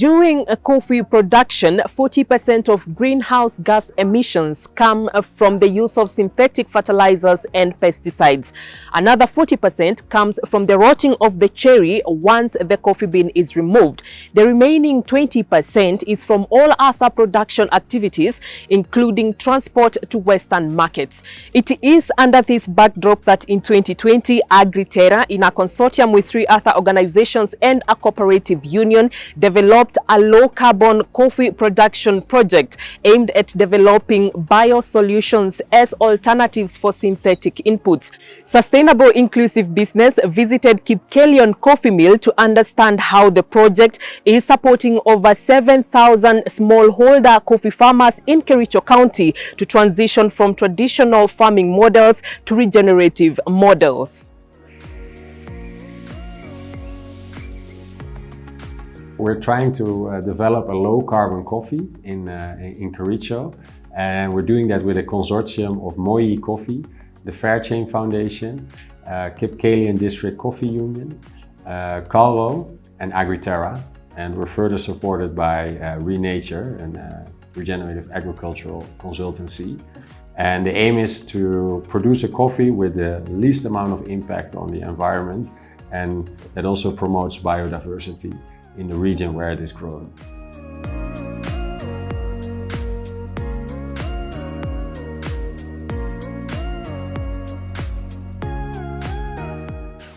During coffee production, 40% of greenhouse gas emissions come from the use of synthetic fertilizers and pesticides. Another 40% comes from the rotting of the cherry once the coffee bean is removed. The remaining 20% is from all other production activities, including transport to Western markets. It is under this backdrop that in 2020, Agriterra, in a consortium with 3 other organizations and a cooperative union, developed a low-carbon coffee production project aimed at developing biosolutions as alternatives for synthetic inputs. Sustainable Inclusive Business visited Kipkelion coffee mill to understand how the project is supporting over 7,000 smallholder coffee farmers in Kericho County to transition from traditional farming models to regenerative models. We're trying to develop a low-carbon coffee in Kericho, and we're doing that with a consortium of Moyee Coffee, the Fairchain Foundation, Kipkelion District Coffee Union, KALRO and Agriterra, and we're further supported by Renature, a regenerative agricultural consultancy. And the aim is to produce a coffee with the least amount of impact on the environment, and that also promotes biodiversity in the region where it is grown.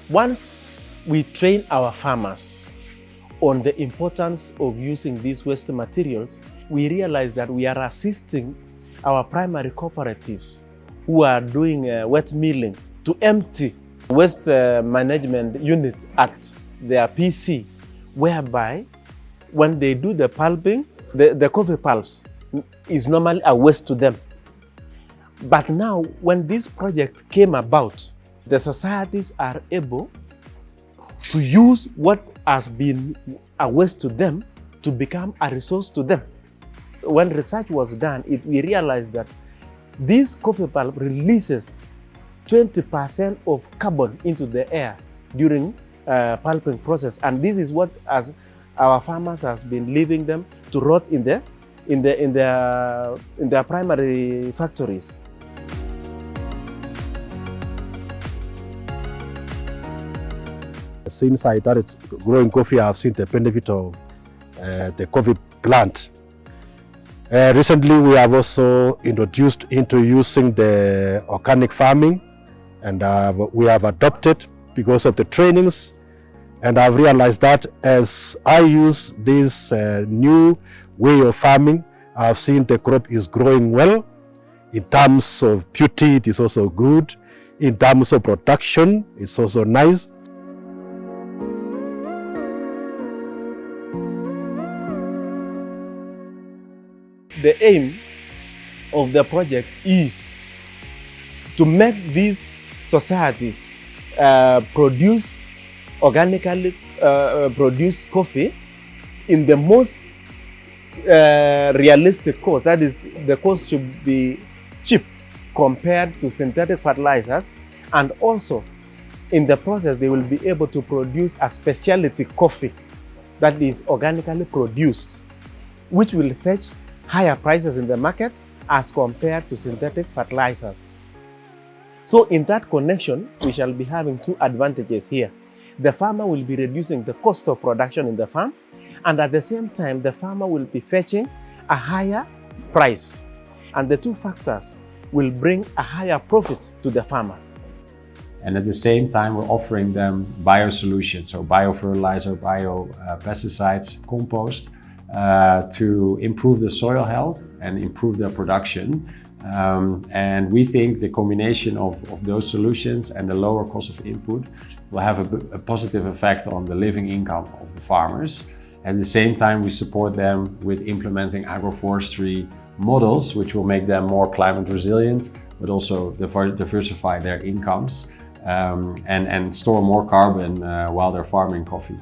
Once we train our farmers on the importance of using these waste materials, we realize that we are assisting our primary cooperatives who are doing wet milling to empty waste management unit at their PC, whereby when they do the pulping, the coffee pulps is normally a waste to them. But now, when this project came about, the societies are able to use what has been a waste to them to become a resource to them. When research was done, we realized that this coffee pulp releases 20% of carbon into the air during pulping process, and this is what our farmers has been leaving them to rot in their primary factories. Since I started growing coffee, I've seen the benefit of the coffee plant. Recently, we have also introduced into using the organic farming, and we have adopted because of the trainings, and I've realized that as I use this new way of farming, I've seen the crop is growing well. In terms of beauty, it is also good. In terms of production, it's also nice. The aim of the project is to make these societies produce organically produced coffee in the most realistic cost. That is, the cost should be cheap compared to synthetic fertilizers, and also in the process they will be able to produce a specialty coffee that is organically produced, which will fetch higher prices in the market as compared to synthetic fertilizers. So in that connection, we shall be having 2 advantages here. The farmer will be reducing the cost of production in the farm, and at the same time, the farmer will be fetching a higher price. And the 2 factors will bring a higher profit to the farmer. And at the same time, we're offering them biosolutions, so biofertilizer, biopesticides, compost, to improve the soil health and improve their production. And we think the combination of those solutions and the lower cost of input will have a positive effect on the living income of the farmers. At the same time, we support them with implementing agroforestry models, which will make them more climate resilient, but also diversify their incomes and store more carbon while they're farming coffee.